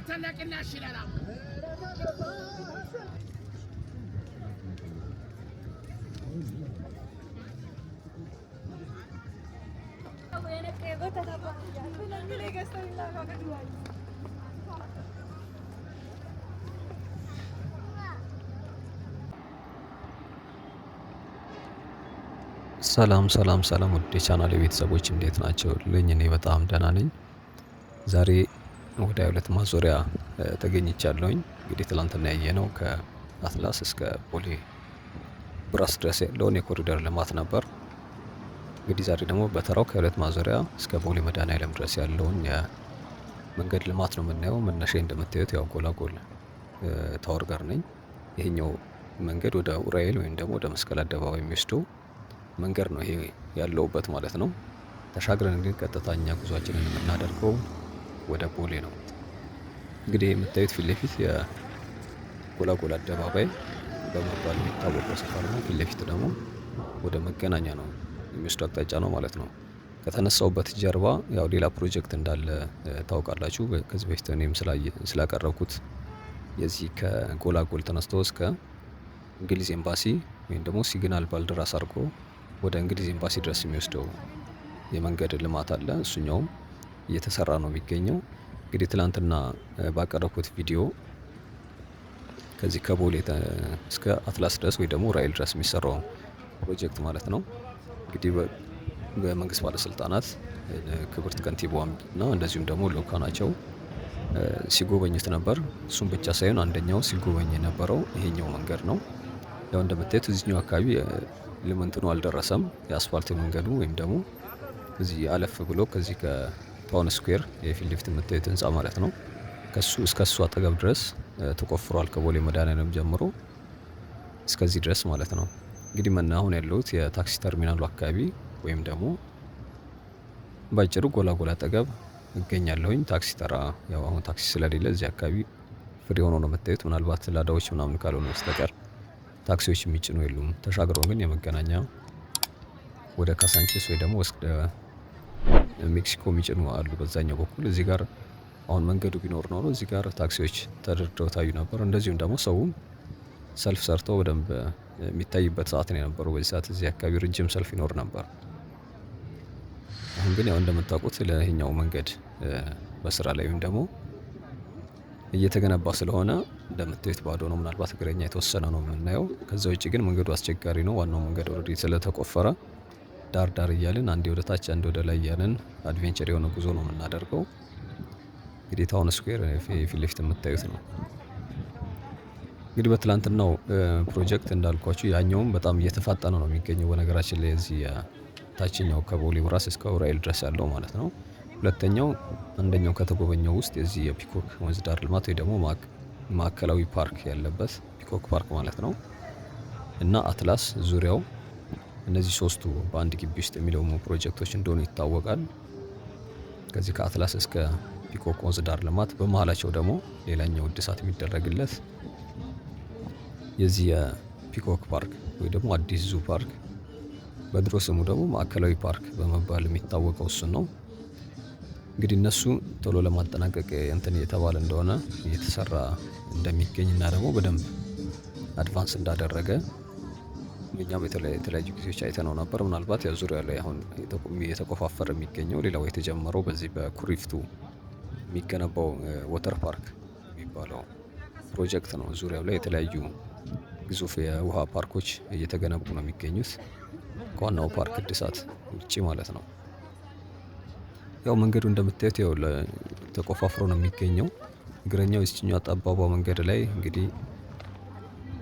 تلاقينا شلالة ሰላም ሰላም ሰላም ውድ የቻናሌ ቤተሰቦች እንዴት ናቸው? እኔ በጣም ደህና ነኝ። ዛሬ ወደ ሁለት ማዞሪያ ተገኝቻለሁኝ። እንግዲህ ትላንትና ያየነው ከአትላስ እስከ ቦሌ ብራስ ድረስ ያለውን የኮሪደር ልማት ነበር። እንግዲህ ዛሬ ደግሞ በተራው ከሁለት ማዞሪያ እስከ ቦሌ መድኃኔዓለም ድረስ ያለውን የመንገድ ልማት ነው የምናየው። መነሻ እንደምታዩት ያው ጎላጎል ታወር ጋር ነኝ። ይሄኛው መንገድ ወደ ኡራኤል ወይም ደግሞ ወደ መስቀል አደባባይ የሚወስደው መንገድ ነው ይሄ ያለውበት ማለት ነው። ተሻግረን ግን ቀጥታኛ ጉዟችንን የምናደርገው ወደ ቦሌ ነው። እንግዲህ የምታዩት ፊት ለፊት የጎላጎል አደባባይ በመባል የሚታወቀው ሰፈር ነው። ፊት ለፊት ደግሞ ወደ መገናኛ ነው የሚወስዱ አቅጣጫ ነው ማለት ነው። ከተነሳውበት ጀርባ ያው ሌላ ፕሮጀክት እንዳለ ታውቃላችሁ። ከዚህ በፊት እኔም ስላቀረብኩት የዚህ ከጎላጎል ተነስቶ እስከ እንግሊዝ ኤምባሲ ወይም ደግሞ ሲግናል ባልደራስ አድርጎ ወደ እንግሊዝ ኤምባሲ ድረስ የሚወስደው የመንገድ ልማት አለ። እሱኛውም እየተሰራ ነው የሚገኘው። እንግዲህ ትላንትና ባቀረብኩት ቪዲዮ ከዚህ ከቦሌ እስከ አትላስ ድረስ ወይ ደግሞ ራይል ድረስ የሚሰራው ፕሮጀክት ማለት ነው። እንግዲህ በመንግስት ባለስልጣናት ክብርት ከንቲባዋም እና እንደዚሁም ደግሞ ልኡካናቸው ሲጎበኙት ነበር። እሱም ብቻ ሳይሆን አንደኛው ሲጎበኝ የነበረው ይሄኛው መንገድ ነው። ያው እንደምታዩት እዚህኛው አካባቢ ልምንትኑ አልደረሰም የአስፋልት መንገዱ ወይም ደግሞ እዚህ አለፍ ብሎ ከዚህ ከታውን ስኩዌር የፊት ለፊት የምታዩት ህንፃ ማለት ነው ከሱ እስከ እሱ አጠገብ ድረስ ተቆፍሯል። ከቦሌ መድኃኔዓለም ጀምሮ እስከዚህ ድረስ ማለት ነው። እንግዲህ አሁን ያለሁት የታክሲ ተርሚናሉ አካባቢ ወይም ደግሞ ባጭሩ ጎላጎል አጠገብ እገኛለሁኝ። ታክሲ ተራ ያው አሁን ታክሲ ስለሌለ እዚህ አካባቢ ፍሪ ሆኖ ነው የምታዩት። ምናልባት ላዳዎች ምናምን ካልሆነ በስተቀር ታክሲዎች የሚጭኑ የሉም። ተሻግረው ግን የመገናኛ ወደ ካሳንቺስ ወይ ደግሞ ወስደ ሜክሲኮ የሚጭኑ አሉ በዛኛው በኩል። እዚህ ጋር አሁን መንገዱ ቢኖር ኖሮ እዚህ ጋር ታክሲዎች ተደርድረው ታዩ ነበር። እንደዚሁም ደግሞ ሰውም ሰልፍ ሰርተው በደንብ የሚታይበት ሰዓት ነው የነበረው። በዚህ ሰዓት እዚህ አካባቢ ረጅም ሰልፍ ይኖር ነበር። አሁን ግን ያው እንደምታውቁት ለይሄኛው መንገድ በስራ ላይ ወይም ደግሞ እየተገነባ ስለሆነ እንደምታዩት ባዶ ነው። ምናልባት እግረኛ የተወሰነ ነው የምናየው። ከዛ ውጭ ግን መንገዱ አስቸጋሪ ነው። ዋናው መንገድ ኦልሬዲ ስለተቆፈረ ዳር ዳር እያልን አንዴ ወደ ታች አንዴ ወደ ላይ እያልን አድቬንቸር የሆነ ጉዞ ነው የምናደርገው። እንግዲህ ታውን ስኩዌር ፊት ለፊት የምታዩት ነው። እንግዲህ በትላንትናው ፕሮጀክት እንዳልኳችሁ ያኛውም በጣም እየተፋጠነ ነው የሚገኘው። በነገራችን ላይ እዚህ ታችኛው ከቦሌ ብራስ እስከ ኡራኤል ድረስ ያለው ማለት ነው። ሁለተኛው አንደኛው ከተጎበኘው ውስጥ የዚህ የፒኮክ ወንዝ ዳር ልማት ወይ ደግሞ ማዕከላዊ ፓርክ ያለበት ፒኮክ ፓርክ ማለት ነው እና አትላስ ዙሪያው እነዚህ ሶስቱ በአንድ ግቢ ውስጥ የሚለሙ ፕሮጀክቶች እንደሆኑ ይታወቃል። ከዚህ ከአትላስ እስከ ፒኮክ ወንዝ ዳር ልማት በመሃላቸው ደግሞ ሌላኛው እድሳት የሚደረግለት የዚህ የፒኮክ ፓርክ ወይ ደግሞ አዲስ ዙ ፓርክ በድሮ ስሙ ደግሞ ማዕከላዊ ፓርክ በመባል የሚታወቀው እሱን ነው። እንግዲህ እነሱ ቶሎ ለማጠናቀቅ እንትን እየተባለ እንደሆነ እየተሰራ እንደሚገኝ እና ደግሞ በደንብ አድቫንስ እንዳደረገ እኛም የተለያዩ ጊዜዎች አይተነው ነበር። ምናልባት ያው ዙሪያ ላይ አሁን የተቆፋፈረ የሚገኘው ሌላው የተጀመረው በዚህ በኩሪፍቱ የሚገነባው ወተር ፓርክ የሚባለው ፕሮጀክት ነው። ዙሪያው ላይ የተለያዩ ግዙፍ የውሃ ፓርኮች እየተገነቡ ነው የሚገኙት ከዋናው ፓርክ እድሳት ውጪ ማለት ነው። ያው መንገዱ እንደምታዩት ያው ተቆፋፍሮ ነው የሚገኘው። እግረኛው የዚህኛው ጠባቧ መንገድ ላይ እንግዲህ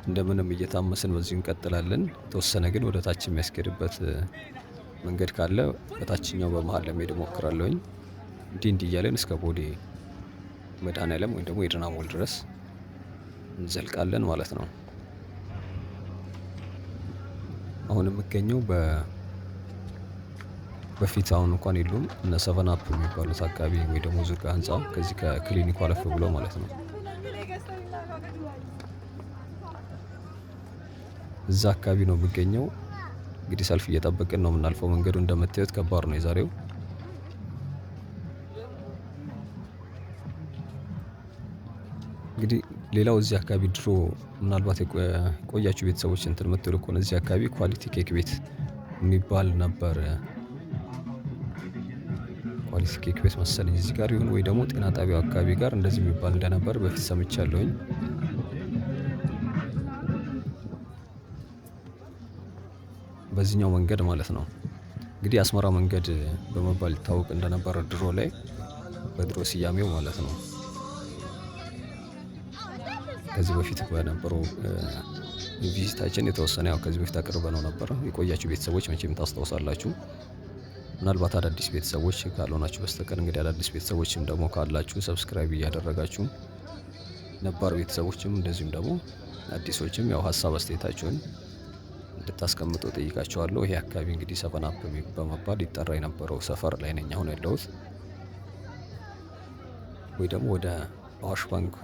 እንደምንም እየታመስን በዚሁ እንቀጥላለን። ተወሰነ ግን ወደ ታች የሚያስኬድበት መንገድ ካለ በታችኛው በመሃል ለመሄድ እሞክራለሁኝ። እንዲህ እያለን እስከ ቦሌ መድኃኔዓለም ወይም ደግሞ የድና ሞል ድረስ እንዘልቃለን ማለት ነው። አሁን የምገኘው በፊት አሁን እንኳን የሉም እነ ሰቨን አፕ የሚባሉት አካባቢ ወይ ደግሞ ዙርጋ ህንፃ ከዚህ ከክሊኒኩ አለፍ ብሎ ማለት ነው። እዛ አካባቢ ነው የምገኘው። እንግዲህ ሰልፍ እየጠበቅን ነው የምናልፈው። መንገዱ እንደምታዩት ከባድ ነው የዛሬው። እንግዲህ ሌላው እዚህ አካባቢ ድሮ ምናልባት የቆያችሁ ቤተሰቦች እንትን የምትሉ ከሆነ እዚህ አካባቢ ኳሊቲ ኬክ ቤት የሚባል ነበር። ኳሊቲ ኬክ ቤት መሰለኝ እዚህ ጋር ይሁን ወይ ደግሞ ጤና ጣቢያው አካባቢ ጋር እንደዚህ የሚባል እንደነበር በፊት ሰምቻለሁኝ። በዚህኛው መንገድ ማለት ነው። እንግዲህ አስመራ መንገድ በመባል ይታወቅ እንደነበረ ድሮ ላይ በድሮ ስያሜው ማለት ነው። ከዚህ በፊት በነበረው ቪዚታችን የተወሰነ ያው ከዚህ በፊት አቅርበነው ነበር። የቆያችሁ ቤተሰቦች መቼም ታስታውሳላችሁ። ምናልባት አዳዲስ ቤተሰቦች ካልሆናችሁ በስተቀር እንግዲህ አዳዲስ ቤተሰቦችም ደግሞ ካላችሁ ሰብስክራይብ እያደረጋችሁ ነባር ቤተሰቦችም እንደዚሁም ደግሞ አዲሶችም ያው ሀሳብ አስተያየታችሁን እንድታስቀምጡ ጠይቃችኋለሁ። ይሄ አካባቢ እንግዲህ ሰቨን አፕ በመባል ይጠራ የነበረው ሰፈር ላይ ነኝ አሁን ያለሁት፣ ወይ ደግሞ ወደ አዋሽ ባንክ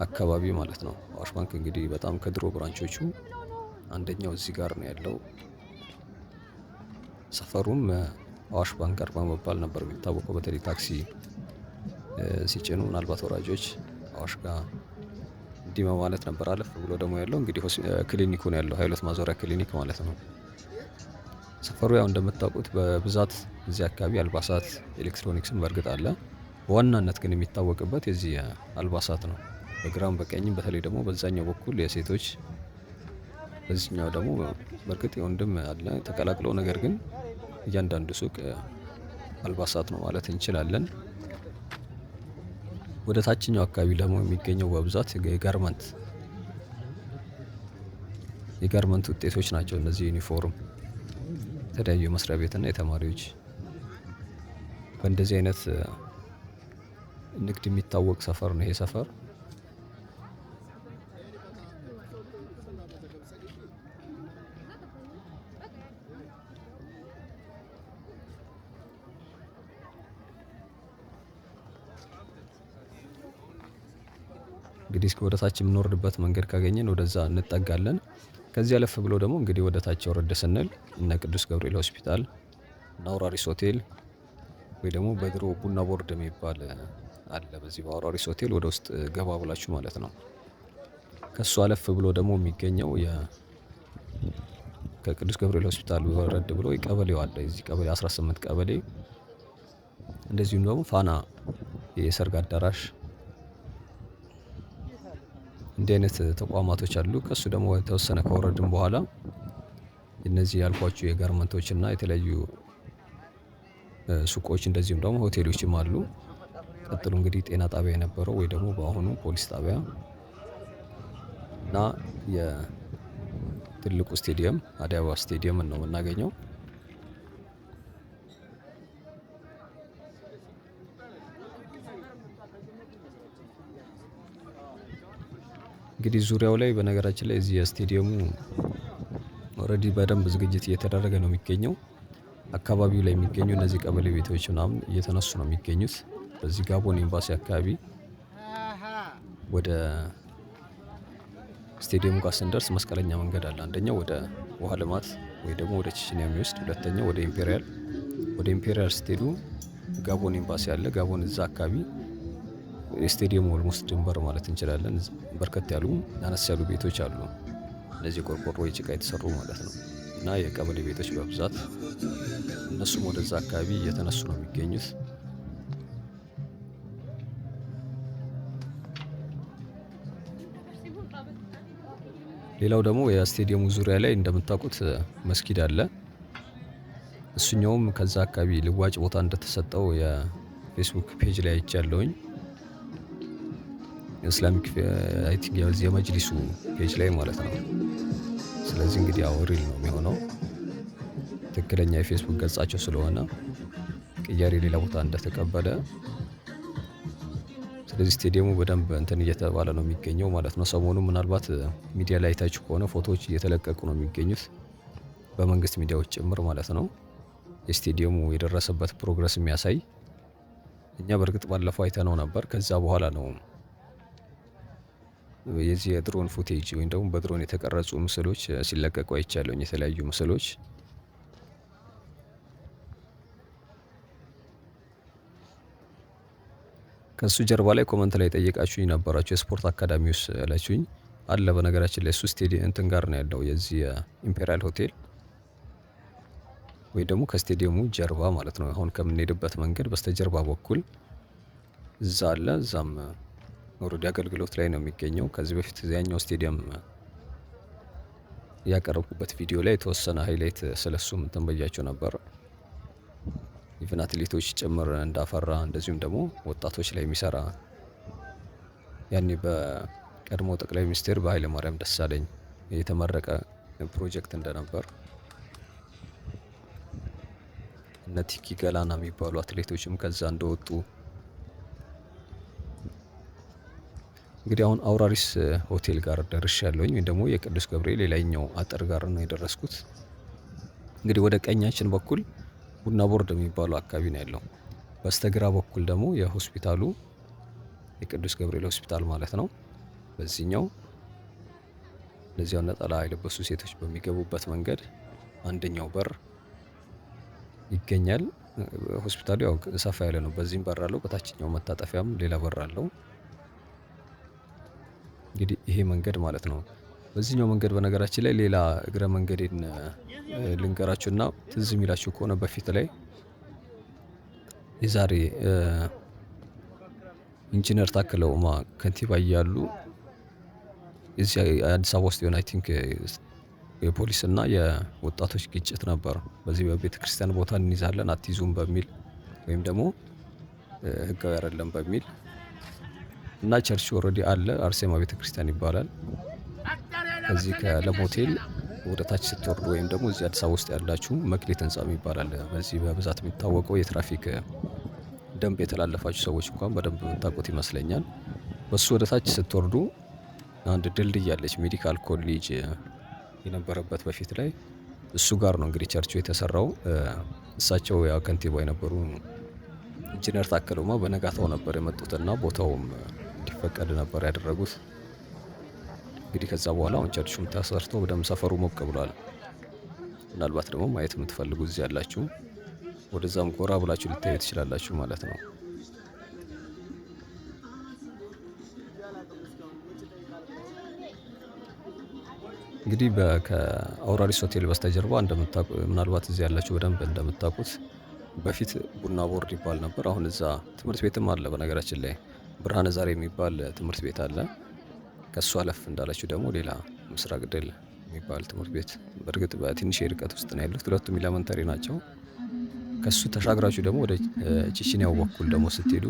አካባቢ ማለት ነው። አዋሽ ባንክ እንግዲህ በጣም ከድሮ ብራንቾቹ አንደኛው እዚህ ጋር ነው ያለው። ሰፈሩም አዋሽ ባንክ ጋር በመባል ነበር የሚታወቀው። በተለይ ታክሲ ሲጭኑ ምናልባት ወራጆች አዋሽ ጋር እንዲህ ማለት ነበር። አለፍ ብሎ ደግሞ ያለው እንግዲህ ክሊኒኩ ነው ያለው፣ ሀይሎት ማዞሪያ ክሊኒክ ማለት ነው። ሰፈሩ ያው እንደምታውቁት በብዛት እዚህ አካባቢ አልባሳት፣ ኤሌክትሮኒክስም በእርግጥ አለ። በዋናነት ግን የሚታወቅበት የዚህ አልባሳት ነው። በግራም በቀኝም በተለይ ደግሞ በዛኛው በኩል የሴቶች በዚህኛው ደግሞ በእርግጥ የወንድም አለ ተቀላቅለው፣ ነገር ግን እያንዳንዱ ሱቅ አልባሳት ነው ማለት እንችላለን። ወደ ታችኛው አካባቢ ደግሞ የሚገኘው በብዛት የጋርመንት ውጤቶች ናቸው። እነዚህ ዩኒፎርም፣ የተለያዩ የመስሪያ ቤትና የተማሪዎች በእንደዚህ አይነት ንግድ የሚታወቅ ሰፈር ነው ይሄ ሰፈር። እንግዲህ እስከ ወደ ታች የምንወርድበት መንገድ ካገኘን ወደዛ እንጠጋለን። ከዚህ አለፍ ብሎ ደግሞ እንግዲህ ወደ ታች ወረድ ስንል እነ ቅዱስ ገብርኤል ሆስፒታል እና አውራሪስ ሆቴል ወይ ደግሞ በድሮ ቡና ቦርድ የሚባል አለ። በዚህ በአውራሪስ ሆቴል ወደ ውስጥ ገባ ብላችሁ ማለት ነው። ከሱ አለፍ ብሎ ደግሞ የሚገኘው ከቅዱስ ገብርኤል ሆስፒታል ወረድ ብሎ ቀበሌው አለ። እዚህ ቀበሌ 18 ቀበሌ፣ እንደዚሁም ደግሞ ፋና የሰርግ አዳራሽ፣ እንዲህ አይነት ተቋማቶች አሉ። ከሱ ደግሞ የተወሰነ ከወረድን በኋላ እነዚህ ያልኳችሁ የጋርመንቶች እና የተለያዩ ሱቆች እንደዚሁም ደግሞ ሆቴሎችም አሉ። ቀጥሎ እንግዲህ ጤና ጣቢያ የነበረው ወይ ደግሞ በአሁኑ ፖሊስ ጣቢያ እና የትልቁ ስቴዲየም አዲስ አበባ ስቴዲየምን ነው የምናገኘው። እንግዲህ ዙሪያው ላይ በነገራችን ላይ እዚህ የስቴዲየሙ ኦልሬዲ በደንብ ዝግጅት እየተደረገ ነው የሚገኘው። አካባቢው ላይ የሚገኙ እነዚህ ቀበሌ ቤቶች ምናምን እየተነሱ ነው የሚገኙት። በዚህ ጋቦን ኤምባሲ አካባቢ ወደ ስቴዲየሙ ጋር ስንደርስ መስቀለኛ መንገድ አለ። አንደኛው ወደ ውሃ ልማት ወይ ደግሞ ወደ ቼችኒያ የሚወስድ፣ ሁለተኛው ወደ ኢምፔሪያል ስትሄዱ ጋቦን ኤምባሲ አለ። ጋቦን እዛ አካባቢ የስቴዲየሙ ኦልሞስት ድንበር ማለት እንችላለን። በርከት ያሉ አነስ ያሉ ቤቶች አሉ። እነዚህ ቆርቆሮ የጭቃ የተሰሩ ማለት ነው እና የቀበሌ ቤቶች በብዛት እነሱም ወደዛ አካባቢ እየተነሱ ነው የሚገኙት። ሌላው ደግሞ የስቴዲየሙ ዙሪያ ላይ እንደምታውቁት መስጊድ አለ። እሱኛውም ከዛ አካባቢ ልዋጭ ቦታ እንደተሰጠው የፌስቡክ ፔጅ ላይ አይቻለሁኝ። ኢስላሚክ አይ ቲንክ የመጅሊሱ ፔጅ ላይ ማለት ነው። ስለዚህ እንግዲህ ያው ሪል ነው የሚሆነው ትክክለኛ የፌስቡክ ገጻቸው ስለሆነ ቅያሬ ሌላ ቦታ እንደተቀበለ ስለዚህ ስቴዲየሙ በደንብ እንትን እየተባለ ነው የሚገኘው ማለት ነው። ሰሞኑ ምናልባት ሚዲያ ላይ ታችሁ ከሆነ ፎቶዎች እየተለቀቁ ነው የሚገኙት በመንግስት ሚዲያዎች ጭምር ማለት ነው። የስቴዲየሙ የደረሰበት ፕሮግረስ የሚያሳይ እኛ በእርግጥ ባለፈው አይተነው ነበር። ከዛ በኋላ ነው የዚህ የድሮን ፉቴጅ ወይም ደግሞ በድሮን የተቀረጹ ምስሎች ሲለቀቁ አይቻለሁኝ። የተለያዩ ምስሎች ከሱ ጀርባ ላይ ኮመንት ላይ ጠየቃችሁኝ ነበራችሁ የስፖርት አካዳሚ ውስጥ ያላችሁኝ አለ። በነገራችን ላይ እሱ ስቴዲየም እንትን ጋር ነው ያለው የዚህ ኢምፔሪያል ሆቴል ወይ ደግሞ ከስቴዲየሙ ጀርባ ማለት ነው። አሁን ከምንሄድበት መንገድ በስተጀርባ በኩል እዛ አለ። እዛም ኦልሬዲ አገልግሎት ላይ ነው የሚገኘው። ከዚህ በፊት እዚያኛው ስቴዲየም ያቀረብኩበት ቪዲዮ ላይ የተወሰነ ሃይላይት ስለሱም እንትን ብያቸው ነበር። ኢቨን አትሌቶች ጭምር እንዳፈራ እንደዚሁም ደግሞ ወጣቶች ላይ የሚሰራ ያኔ በቀድሞ ጠቅላይ ሚኒስትር በኃይለ ማርያም ደሳለኝ የተመረቀ ፕሮጀክት እንደነበር እነ ቲኪ ገላና የሚባሉ አትሌቶችም ከዛ እንደወጡ እንግዲህ አሁን አውራሪስ ሆቴል ጋር ደርሻለሁኝ። ወይም ደግሞ የቅዱስ ገብርኤል ሌላኛው አጥር ጋር ነው የደረስኩት። እንግዲህ ወደ ቀኛችን በኩል ቡና ቦርድ የሚባለው አካባቢ ነው ያለው። በስተግራ በኩል ደግሞ የሆስፒታሉ የቅዱስ ገብርኤል ሆስፒታል ማለት ነው። በዚህኛው እነዚያው ነጠላ የለበሱ ሴቶች በሚገቡበት መንገድ አንደኛው በር ይገኛል። ሆስፒታሉ ያው ሰፋ ያለ ነው። በዚህም በር አለው፣ በታችኛው መታጠፊያም ሌላ በር አለው። እንግዲህ ይሄ መንገድ ማለት ነው። በዚህኛው መንገድ በነገራችን ላይ ሌላ እግረ መንገዴን ልንገራችሁና ትዝ የሚላችሁ ከሆነ በፊት ላይ የዛሬ ኢንጂነር ታከለ ኡማ ከንቲባ እያሉ እዚህ አዲስ አበባ ውስጥ የሆነ አይ ቲንክ የፖሊስና የወጣቶች ግጭት ነበር። በዚህ በቤተ ክርስቲያን ቦታ እንይዛለን አትይዙም በሚል ወይም ደግሞ ህጋዊ አይደለም በሚል እና ቸርች ኦልሬዲ አለ። አርሴማ ቤተ ክርስቲያን ይባላል። ከዚህ ከለም ሆቴል ወደ ታች ስትወርዱ ወይም ደግሞ እዚህ አዲስ አበባ ውስጥ ያላችሁ መክሌት ህንጻ ይባላል። በዚህ በብዛት የሚታወቀው የትራፊክ ደንብ የተላለፋችሁ ሰዎች እንኳን በደንብ የምታውቁት ይመስለኛል። በሱ ወደ ታች ስትወርዱ አንድ ድልድይ ያለች ሜዲካል ኮሌጅ የነበረበት በፊት ላይ እሱ ጋር ነው እንግዲህ ቸርቹ የተሰራው። እሳቸው ያው ከንቲባ የነበሩ ኢንጂነር ታከለ ኡማ በነጋታው ነበር የመጡትና ቦታውም እንዲፈቀድ ነበር ያደረጉት። እንግዲህ ከዛ በኋላ አሁን ቸርቹም ተሰርቶ በደንብ ሰፈሩ ሞቅ ብሏል። ምናልባት ደግሞ ማየት የምትፈልጉ እዚህ ያላችሁ ወደዛም ጎራ ብላችሁ ልታዩ ትችላላችሁ ማለት ነው። እንግዲህ ከአውራሪስ ሆቴል በስተጀርባ ምናልባት እዚህ ያላችሁ በደንብ እንደምታውቁት በፊት ቡና ቦርድ ይባል ነበር። አሁን እዛ ትምህርት ቤትም አለ። በነገራችን ላይ ብርሃነ ዛሬ የሚባል ትምህርት ቤት አለ። ከሱ አለፍ እንዳላችሁ ደግሞ ሌላ ምስራቅ ድል የሚባል ትምህርት ቤት በእርግጥ በትንሽ ርቀት ውስጥ ነው ያሉት። ሁለቱም ኢለመንተሪ ናቸው። ከሱ ተሻግራችሁ ደግሞ ወደ ቺቺኒያው በኩል ደግሞ ስትሄዱ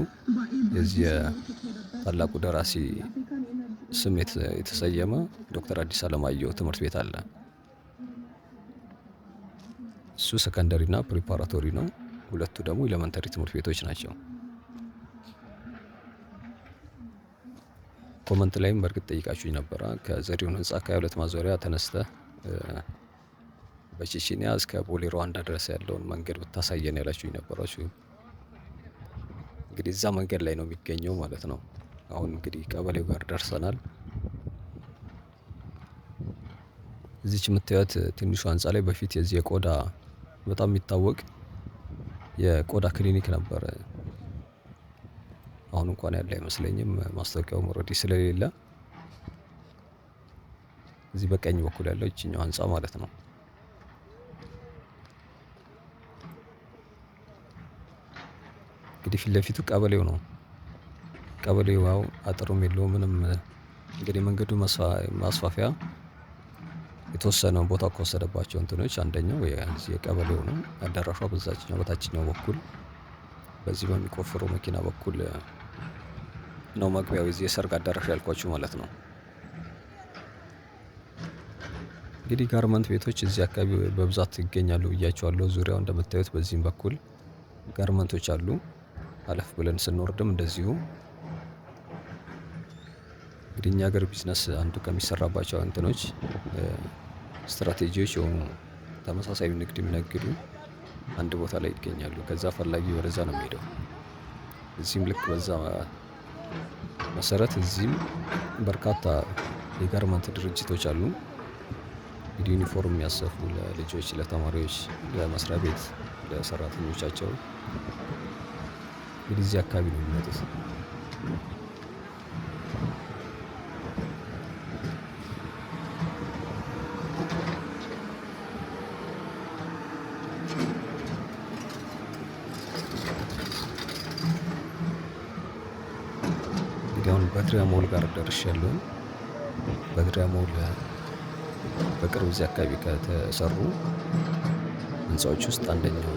የዚህ ታላቁ ደራሲ ስም የተሰየመ ዶክተር አዲስ አለማየሁ ትምህርት ቤት አለ። እሱ ሰከንደሪ እና ፕሪፓራቶሪ ነው። ሁለቱ ደግሞ ኢለመንተሪ ትምህርት ቤቶች ናቸው። ኮመንት ላይም በእርግጥ ጠይቃችሁኝ ነበረ። ከዘሪሁን ህንጻ ከ22 ማዞሪያ ተነስተ በቺቺኒያ እስከ ቦሌ ሩዋንዳ ድረስ ያለውን መንገድ ብታሳየን ያላችሁኝ ነበራችሁ። እንግዲህ እዛ መንገድ ላይ ነው የሚገኘው ማለት ነው። አሁን እንግዲህ ቀበሌው ጋር ደርሰናል። እዚች የምታዩት ትንሹ ህንጻ ላይ በፊት የዚህ የቆዳ በጣም የሚታወቅ የቆዳ ክሊኒክ ነበረ። አሁን እንኳን ያለ አይመስለኝም። ማስታወቂያው ኦልሬዲ ስለሌለ እዚህ በቀኝ በኩል ያለው እቺኛው ህንጻ ማለት ነው። እንግዲህ ፊት ለፊቱ ቀበሌው ነው። ቀበሌው ያው አጥሩም የለውም ምንም። እንግዲህ መንገዱ ማስፋፊያ የተወሰነ ቦታ ከወሰደባቸው እንትኖች አንደኛው የቀበሌው ነው። አዳራሿ በዛችኛው በታችኛው በኩል በዚህ በሚቆፍረው መኪና በኩል ነው መግቢያው የዚህ የሰርግ አዳራሽ ያልኳችሁ ማለት ነው። እንግዲህ ጋርመንት ቤቶች እዚህ አካባቢ በብዛት ይገኛሉ ብያቸዋለሁ። ዙሪያው እንደምታዩት በዚህም በኩል ጋርመንቶች አሉ። አለፍ ብለን ስንወርድም እንደዚሁ እንግዲህ እኛ ሀገር ቢዝነስ አንዱ ከሚሰራባቸው እንትኖች ስትራቴጂዎች የሆኑ ተመሳሳይ ንግድ የሚነግዱ አንድ ቦታ ላይ ይገኛሉ። ከዛ ፈላጊ ወደዛ ነው የሚሄደው። እዚህም ልክ በዛ መሰረት እዚህም በርካታ የጋርመንት ድርጅቶች አሉ። እንግዲህ ዩኒፎርም የሚያሰፉ ለልጆች፣ ለተማሪዎች፣ ለመስሪያ ቤት፣ ለሰራተኞቻቸው እንግዲህ እዚህ አካባቢ ነው የሚመጡት። እንግዲህ አሁን በድሪያ ሞል ጋር ደርሻለሁ። በድሪያ ሞል በቅርብ እዚህ አካባቢ ከተሰሩ ህንፃዎች ውስጥ አንደኛው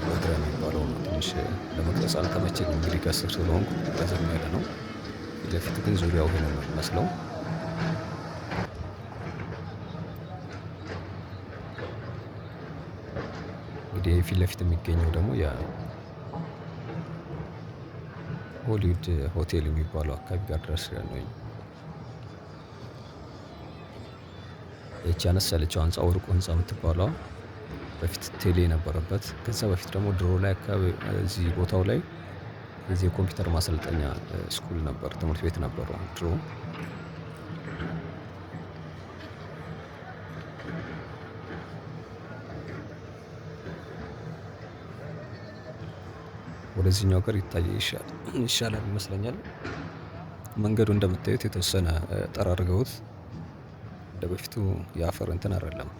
በድሪያ የሚባለው ነው። ትንሽ ለመቅረጽ አልተመቸኝም፣ እንግዲህ ከስር ስለሆንኩ ረዘም ያለ ነው። ፊት ለፊት ግን ዙሪያው ይሄ ነው የሚመስለው። እንግዲህ ፊት ለፊት የሚገኘው ደግሞ የሆሊውድ ሆቴል የሚባለው አካባቢ ጋር ድረስ ያለኝ ይቺ አነስ ያለችው ህንፃ ወርቁ ህንፃ የምትባለዋ በፊት ቴሌ የነበረበት፣ ከዛ በፊት ደግሞ ድሮ ላይ አካባቢ እዚህ ቦታው ላይ እዚህ የኮምፒውተር ማሰልጠኛ ስኩል ነበር፣ ትምህርት ቤት ነበረው ድሮ። ወደዚህኛው ጋር ይሻላል ይመስለኛል። መንገዱ እንደምታዩት የተወሰነ ጠራርገውት እንደ በፊቱ የአፈር እንትን አይደለም።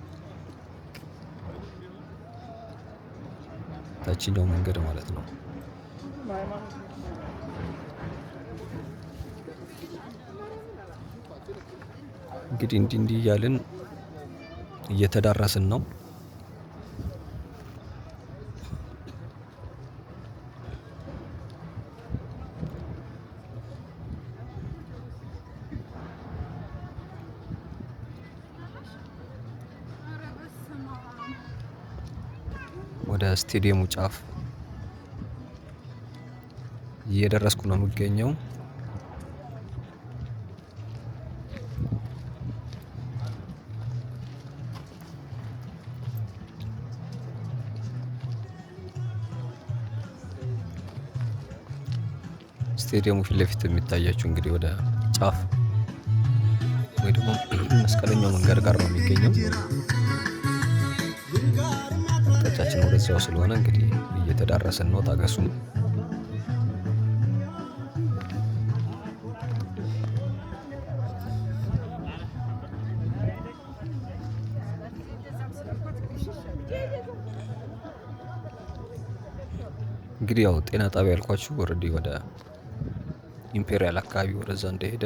ታችኛው መንገድ ማለት ነው። እንግዲህ እንዲህ እያልን እየተዳረስን ነው። ወደ ስቴዲየሙ ጫፍ እየደረስኩ ነው የሚገኘው። ስቴዲየሙ ፊት ለፊት የሚታያችሁ እንግዲህ ወደ ጫፍ ወይ ደግሞ መስቀለኛው መንገድ ጋር ነው የሚገኘው። አቅጣጫችን ወደዚያው ስለሆነ እንግዲህ እየተዳረስን ነው። ታገሱን። እንግዲህ ያው ጤና ጣቢያ ያልኳችሁ ኦልሬዲ ወደ ኢምፔሪያል አካባቢ ወደዛ እንደሄደ፣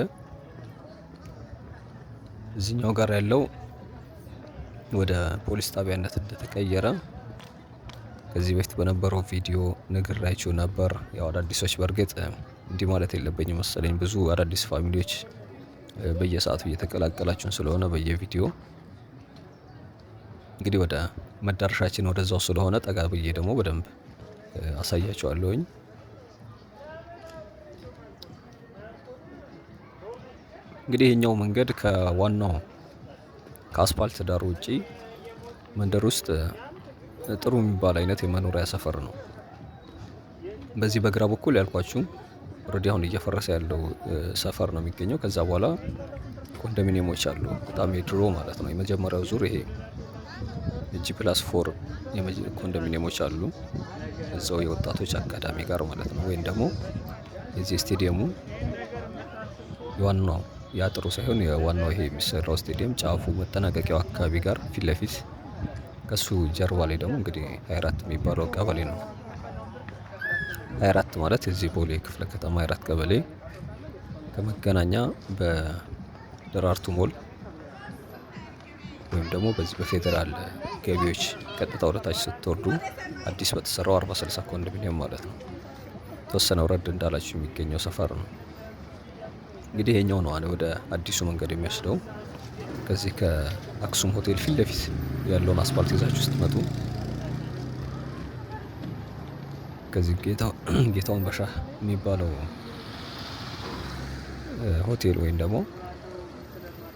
እዚህኛው ጋር ያለው ወደ ፖሊስ ጣቢያነት እንደተቀየረ ከዚህ በፊት በነበረው ቪዲዮ ነግራችሁ ነበር። ያው አዳዲሶች በእርግጥ እንዲህ ማለት የለብኝም መሰለኝ፣ ብዙ አዳዲስ ፋሚሊዎች በየሰዓቱ እየተቀላቀላችሁን ስለሆነ በየቪዲዮ እንግዲህ ወደ መዳረሻችን ወደዛው ስለሆነ ጠጋ ብዬ ደግሞ በደንብ አሳያችኋለሁኝ። እንግዲህ ይሄኛው መንገድ ከዋናው ከአስፓልት ዳር ውጪ መንደር ውስጥ ጥሩ የሚባል አይነት የመኖሪያ ሰፈር ነው። በዚህ በግራ በኩል ያልኳችሁ ኦልሬዲ አሁን እየፈረሰ ያለው ሰፈር ነው የሚገኘው። ከዛ በኋላ ኮንዶሚኒየሞች አሉ፣ በጣም የድሮ ማለት ነው። የመጀመሪያው ዙር ይሄ G+4 ኮንዶሚኒየሞች አሉ እዛው የወጣቶች አካዳሚ ጋር ማለት ነው። ወይም ደግሞ የዚህ ስቴዲየሙ የዋናው ያጥሩ ሳይሆን የዋናው ይሄ የሚሰራው ስቴዲየም ጫፉ መጠናቀቂያው አካባቢ ጋር ፊት ለፊት ከሱ ጀርባ ላይ ደግሞ እንግዲህ 24 የሚባለው ቀበሌ ነው። 24 ማለት የዚህ ቦሌ ክፍለ ከተማ 24 ቀበሌ ከመገናኛ በደራርቱ ሞል ወይም ደግሞ በዚህ በፌዴራል ገቢዎች ቀጥታ ወደታች ስትወርዱ አዲስ በተሰራው 40/60 ኮንዶሚኒየም ማለት ነው። ተወሰነ ወረድ እንዳላችሁ የሚገኘው ሰፈር ነው። እንግዲህ ይሄኛው ነው ወደ አዲሱ መንገድ የሚወስደው። ከዚህ ከአክሱም ሆቴል ፊት ለፊት ያለውን አስፋልት ይዛችሁ ስትመጡ ከዚህ ጌታውን በሻህ የሚባለው ሆቴል ወይም ደግሞ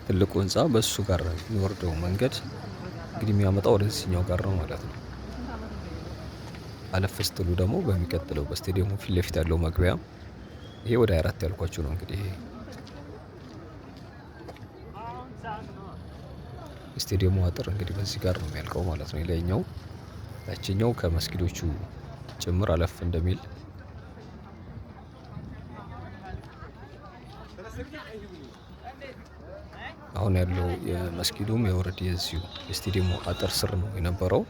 ትልቁ ህንፃ በሱ ጋር የሚወርደው መንገድ እንግዲህ የሚያመጣው ወደዚህኛው ጋር ነው ማለት ነው። አለፍ ስትሉ ደግሞ በሚቀጥለው በስቴዲየሙ ፊት ለፊት ያለው መግቢያ ይሄ ወደ 24 ያልኳችሁ ነው። እንግዲህ ስቴዲየሙ አጥር እንግዲህ በዚህ ጋር ነው የሚያልቀው ማለት ነው። የላይኛው ታችኛው ከመስጊዶቹ ጭምር አለፍ እንደሚል አሁን ያለው የመስጊዱም የወረድ የዚሁ የስቴዲየሙ አጥር ስር ነው የነበረው።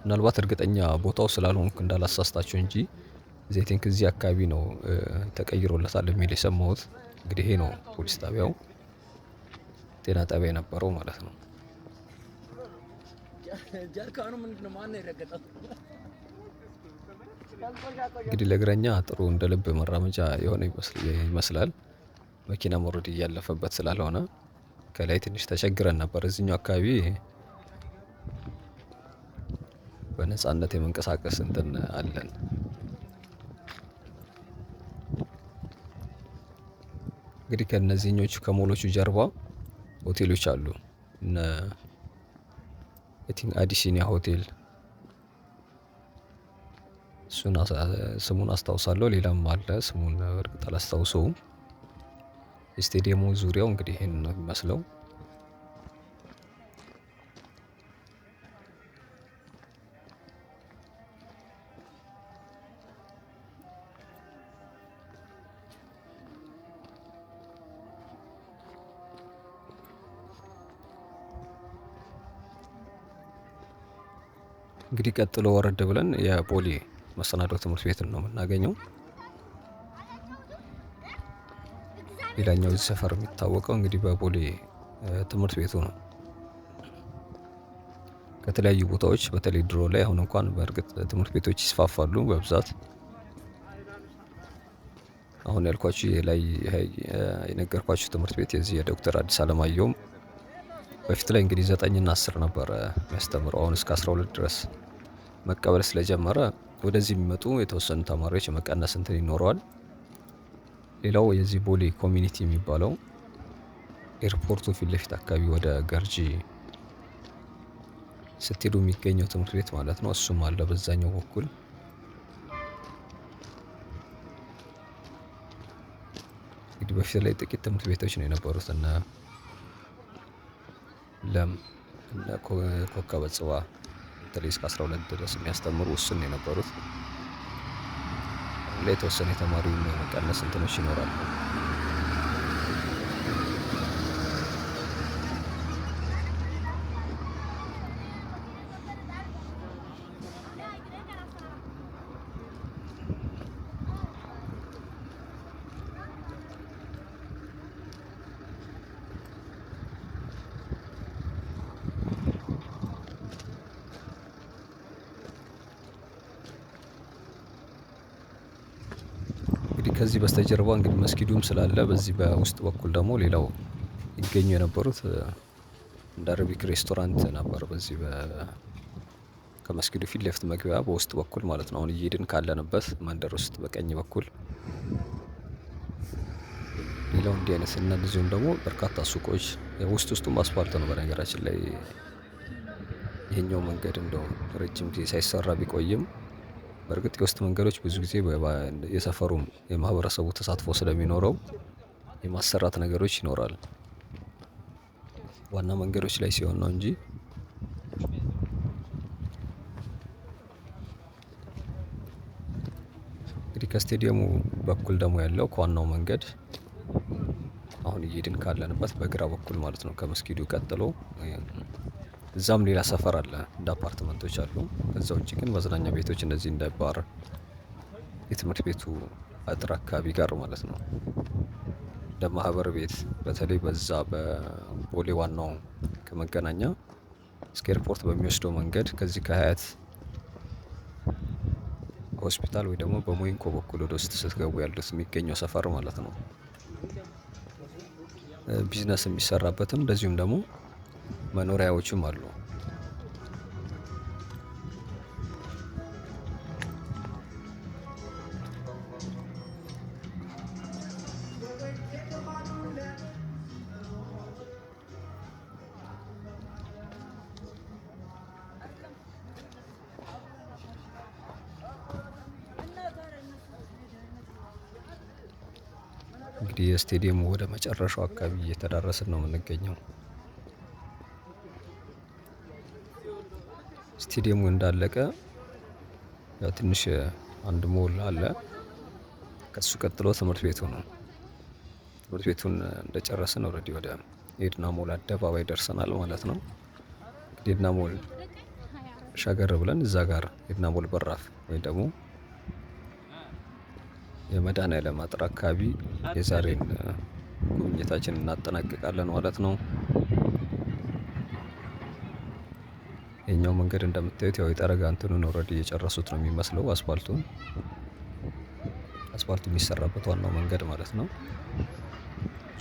ምናልባት እርግጠኛ ቦታው ስላልሆንኩ እንዳላሳስታችሁ እንጂ ዜቴንክ እዚህ አካባቢ ነው ተቀይሮለታል የሚል የሰማሁት። እንግዲህ ይሄ ነው ፖሊስ ጣቢያው ጤና ጣቢያ የነበረው ማለት ነው። እንግዲህ ለእግረኛ ጥሩ እንደ ልብ መራመጃ የሆነ ይመስላል። መኪና መውረድ እያለፈበት ስላልሆነ ከላይ ትንሽ ተቸግረን ነበር። እዚህኛው አካባቢ በነፃነት የመንቀሳቀስ እንትን አለን። እንግዲህ ከነዚህኞቹ ከሞሎቹ ጀርባ ሆቴሎች አሉ። እነ አዲሲኒያ ሆቴል እሱን ስሙን አስታውሳለሁ። ሌላም አለ ስሙን እርግጥ አላስታውሰውም። የስቴዲየሙ ዙሪያው እንግዲህ ይሄን ነው የሚመስለው። እንግዲህ ቀጥሎ ወረድ ብለን የቦሌ መሰናዶ ትምህርት ቤትን ነው የምናገኘው። ሌላኛው እዚህ ሰፈር የሚታወቀው እንግዲህ በቦሌ ትምህርት ቤቱ ነው። ከተለያዩ ቦታዎች በተለይ ድሮ ላይ አሁን እንኳን በእርግጥ ትምህርት ቤቶች ይስፋፋሉ በብዛት። አሁን ያልኳችሁ ላይ የነገርኳችሁ ትምህርት ቤት የዚህ የዶክተር አዲስ አለማየሁም በፊት ላይ እንግዲህ 9 እና 10 ነበረ የሚያስተምረው። አሁን እስከ 12 ድረስ መቀበል ስለጀመረ ወደዚህ የሚመጡ የተወሰኑ ተማሪዎች የመቀነስ እንትን ይኖረዋል። ሌላው የዚህ ቦሌ ኮሚኒቲ የሚባለው ኤርፖርቱ ፊት ለፊት አካባቢ ወደ ገርጂ ስትሄዱ የሚገኘው ትምህርት ቤት ማለት ነው። እሱም አለ በዛኛው በኩል። እንግዲህ በፊት ላይ ጥቂት ትምህርት ቤቶች ነው የነበሩት እነ ለም እነ ኮከበ ጽባ በተለይ እስከ 12 ድረስ የሚያስተምሩ እሱን ነው የነበሩት። ላይ የተወሰነ የተማሪውን መቀነስ እንትኖች ይኖራሉ። እንግዲህ ከዚህ በስተጀርባ እንግዲህ መስጊዱም ስላለ በዚህ በውስጥ በኩል ደግሞ ሌላው ይገኙ የነበሩት እንደ አረቢክ ሬስቶራንት ነበር። በዚህ ከመስጊዱ ፊት ለፊት መግቢያ በውስጥ በኩል ማለት ነው። አሁን እየሄድን ካለንበት መንደር ውስጥ በቀኝ በኩል ሌላው እንዲህ አይነት እና እንደዚሁም ደግሞ በርካታ ሱቆች ውስጡም አስፋልት ነው። በነገራችን ላይ ይሄኛው መንገድ እንደው ረጅም ጊዜ ሳይሰራ ቢቆይም በእርግጥ የውስጥ መንገዶች ብዙ ጊዜ የሰፈሩም የማህበረሰቡ ተሳትፎ ስለሚኖረው የማሰራት ነገሮች ይኖራል። ዋና መንገዶች ላይ ሲሆን ነው እንጂ እንግዲህ ከስቴዲየሙ በኩል ደግሞ ያለው ከዋናው መንገድ አሁን እየሄድን ካለንበት በግራ በኩል ማለት ነው ከመስጊዱ ቀጥሎ እዛም ሌላ ሰፈር አለ፣ እንደ አፓርትመንቶች አሉ። ከዛ ውጭ ግን መዝናኛ ቤቶች እንደዚህ እንደ ባር የትምህርት ቤቱ አጥር አካባቢ ጋር ማለት ነው እንደ ማህበር ቤት በተለይ በዛ በቦሌ ዋናው ከመገናኛ እስከ ኤርፖርት በሚወስደው መንገድ ከዚህ ከሀያት ሆስፒታል ወይ ደግሞ በሞይንኮ በኩል ወደ ውስጥ ስትገቡ ያሉት የሚገኘው ሰፈር ማለት ነው። ቢዝነስ የሚሰራበትም እንደዚሁም ደግሞ መኖሪያዎችም አሉ። እንግዲህ የስቴዲየሙ ወደ መጨረሻው አካባቢ እየተዳረስን ነው የምንገኘው። ስቴዲየሙ እንዳለቀ ያው ትንሽ አንድ ሞል አለ። ከሱ ቀጥሎ ትምህርት ቤቱ ነው። ትምህርት ቤቱን እንደጨረስን ኦልሬዲ ወደ ኤድና ሞል አደባባይ ደርሰናል ማለት ነው። እንግዲህ ኤድና ሞል ሸገር ብለን እዛ ጋር ኤድና ሞል በራፍ ወይም ደግሞ የመድኃኔዓለም አጥር አካባቢ የዛሬን ጉብኝታችን እናጠናቅቃለን ማለት ነው። የኛው መንገድ እንደምታዩት ያው የጠረጋ እንትኑን ኦልሬዲ እየጨረሱት ነው የሚመስለው አስፋልቱን። አስፋልቱ የሚሰራበት ዋናው መንገድ ማለት ነው።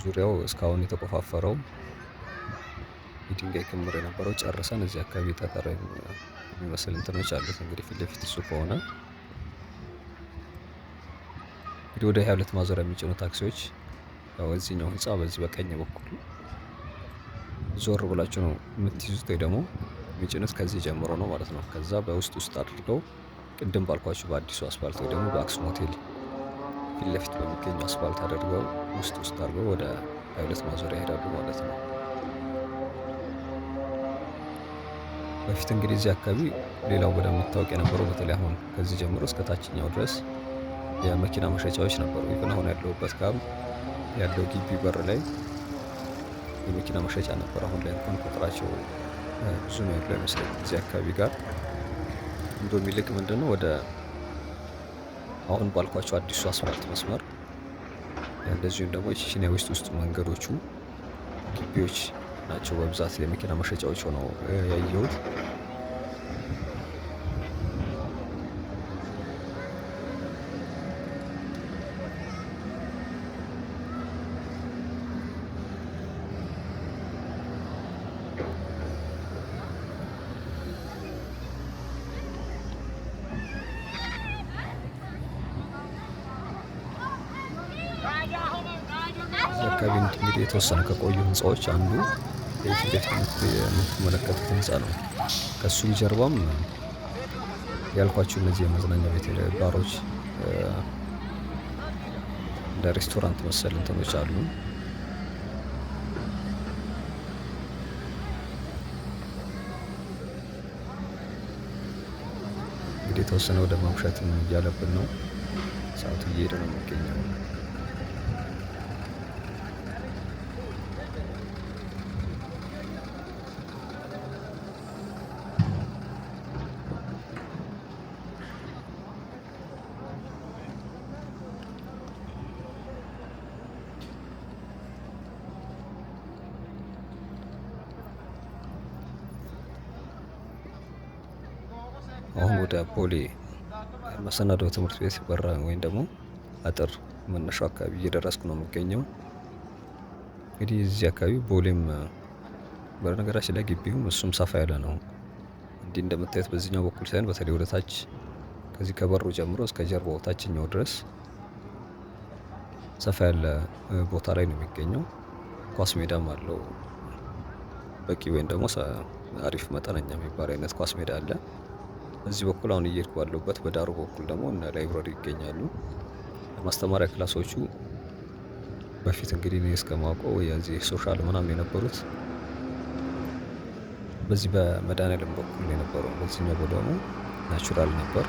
ዙሪያው እስካሁን የተቆፋፈረው የድንጋይ ክምር የነበረው ጨርሰን እዚህ አካባቢ ጠጠር የሚመስል እንትኖች አሉት። እንግዲህ ፊት ለፊት እሱ ከሆነ እንግዲህ ወደ 22 ማዞሪያ የሚጭኑ ታክሲዎች ያው እዚህኛው ህንፃ በዚህ በቀኝ በኩል ዞር ብላችሁ ነው የምትይዙት፣ ወይ ደግሞ የሚጭኑት ከዚህ ጀምሮ ነው ማለት ነው። ከዛ በውስጥ አድርገው ቅድም ባልኳችሁ በአዲሱ አስፋልት ወይ ደግሞ በአክሱም ሆቴል ፊት ለፊት በሚገኙ አስፋልት አድርገው ውስጥ አድርገው ወደ 22 ማዞሪያ ይሄዳሉ ማለት ነው። በፊት እንግዲህ እዚህ አካባቢ ሌላው በደንብ የሚታወቅ የነበረው በተለይ አሁን ከዚህ ጀምሮ እስከ ታችኛው ድረስ የመኪና መሸጫዎች ነበሩ። ይህን አሁን ያለሁበት ጋር ያለው ግቢ በር ላይ የመኪና መሸጫ ነበር። አሁን ላይ እንኳን ቁጥራቸው ብዙ ነው ያለው ይመስለኝ እዚህ አካባቢ ጋር እንደው የሚልቅ ምንድነው ወደ አሁን ባልኳቸው አዲሱ አስፋልት መስመር እንደዚሁም ደግሞ የቺቺኒያ ውስጥ መንገዶቹ ግቢዎች ናቸው በብዛት የመኪና መሸጫዎች ሆነው ያየሁት። አካባቢ እንግዲህ የተወሰነ ከቆዩ ህንፃዎች አንዱ የፊት ለፊት የምትመለከቱት ህንፃ ነው። ከሱ ጀርባም ያልኳችሁ እነዚህ የመዝናኛ ቤት ባሮች እንደ ሬስቶራንት መሰል እንትኖች አሉ። እንግዲህ የተወሰነ ወደ ማምሸትም እያለብን ነው። ሰዓቱ እየሄደ ነው የሚገኘው። አሁን ወደ ቦሌ መሰናዶ ትምህርት ቤት በራ ወይም ደግሞ አጥር መነሻው አካባቢ እየደረስኩ ነው የሚገኘው። እንግዲህ እዚህ አካባቢ ቦሌም በነገራችን ላይ ግቢውም እሱም ሰፋ ያለ ነው። እንዲህ እንደምታዩት በዚህኛው በኩል ሳይሆን በተለይ ወደ ታች ከዚህ ከበሩ ጀምሮ እስከ ጀርባው ታችኛው ድረስ ሰፋ ያለ ቦታ ላይ ነው የሚገኘው። ኳስ ሜዳም አለው በቂ ወይም ደግሞ አሪፍ መጠነኛ የሚባል አይነት ኳስ ሜዳ አለ። በዚህ በኩል አሁን እየሄድኩ ባለሁበት በዳሩ በኩል ደግሞ እነ ላይብረሪ ይገኛሉ። ማስተማሪያ ክላሶቹ በፊት እንግዲህ እኔ እስከማውቀው የዚህ ሶሻል ምናምን የነበሩት በዚህ በመድኃኔዓለም በኩል የነበረው፣ በዚህኛው ደግሞ ናቹራል ነበር።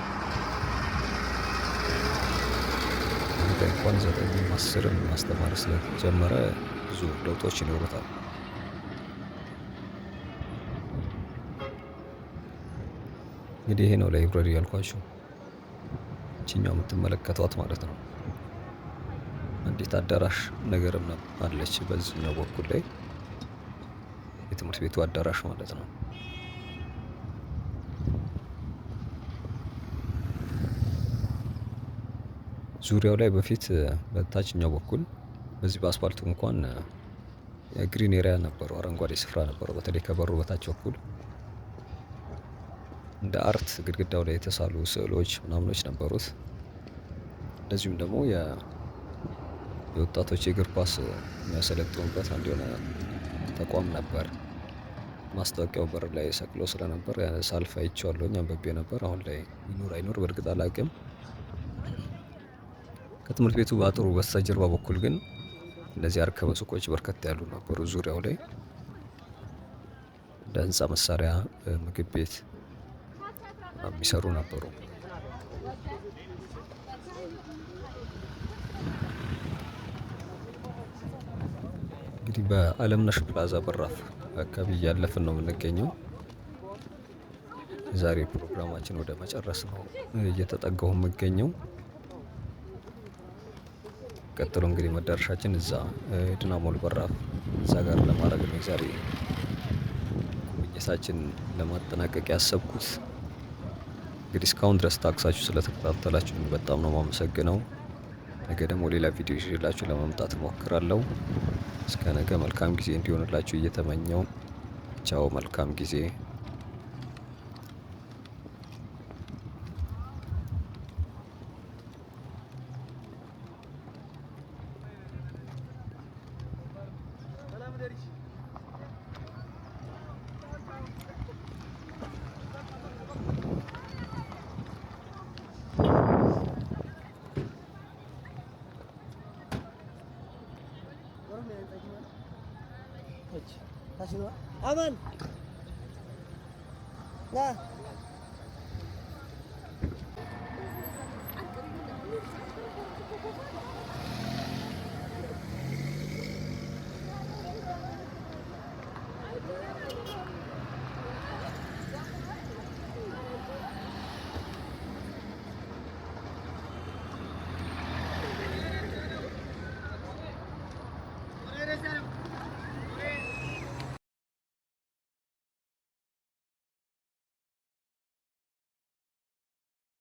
እንኳን 9ም 10ም ማስተማር ስለጀመረ ብዙ ለውጦች ይኖሩታል። እንግዲህ ይሄ ነው ላይብረሪ ያልኳችሁ፣ እቺኛው የምትመለከቷት ማለት ነው። አንዲት አዳራሽ ነገርም አለች በዚህኛው በኩል ላይ የትምህርት ቤቱ አዳራሽ ማለት ነው። ዙሪያው ላይ በፊት በታችኛው በኩል በዚህ በአስፋልቱ እንኳን የግሪን ኤሪያ ነበረው፣ አረንጓዴ ስፍራ ነበረው። በተለይ ከበሩ በታች በኩል እንደ አርት ግድግዳው ላይ የተሳሉ ስዕሎች ምናምኖች ነበሩት። እንደዚሁም ደግሞ የወጣቶች የእግር ኳስ የሚያሰለጥኑበት አንድ የሆነ ተቋም ነበር። ማስታወቂያው በር ላይ ሰቅሎ ስለነበር ሳልፍ አይቼዋለሁኝ፣ አንብቤ ነበር። አሁን ላይ ይኑር አይኑር በእርግጥ አላውቅም። ከትምህርት ቤቱ በአጥሩ በስተጀርባ በኩል ግን እንደዚህ አርከበ ሱቆች በርከት ያሉ ነበሩ ዙሪያው ላይ እንደ ህንፃ መሳሪያ ምግብ ቤት የሚሰሩ ነበሩ። እንግዲህ በአለምነሽ ፕላዛ በራፍ አካባቢ እያለፍን ነው የምንገኘው። ዛሬ ፕሮግራማችን ወደ መጨረስ ነው እየተጠጋሁ የምገኘው። ቀጥሎ እንግዲህ መዳረሻችን እዛ ድና ሞል በራፍ እዛ ጋር ለማድረግ ነው ዛሬ ጉብኝታችን ለማጠናቀቅ ያሰብኩት። እንግዲህ እስካሁን ድረስ ታክሳችሁ ስለተከታተላችሁ በጣም ነው የማመሰግነው። ነገ ደግሞ ሌላ ቪዲዮ ይዤላችሁ ለመምጣት እሞክራለሁ። እስከ ነገ መልካም ጊዜ እንዲሆንላችሁ እየተመኘው ቻው፣ መልካም ጊዜ። Aman. Nah.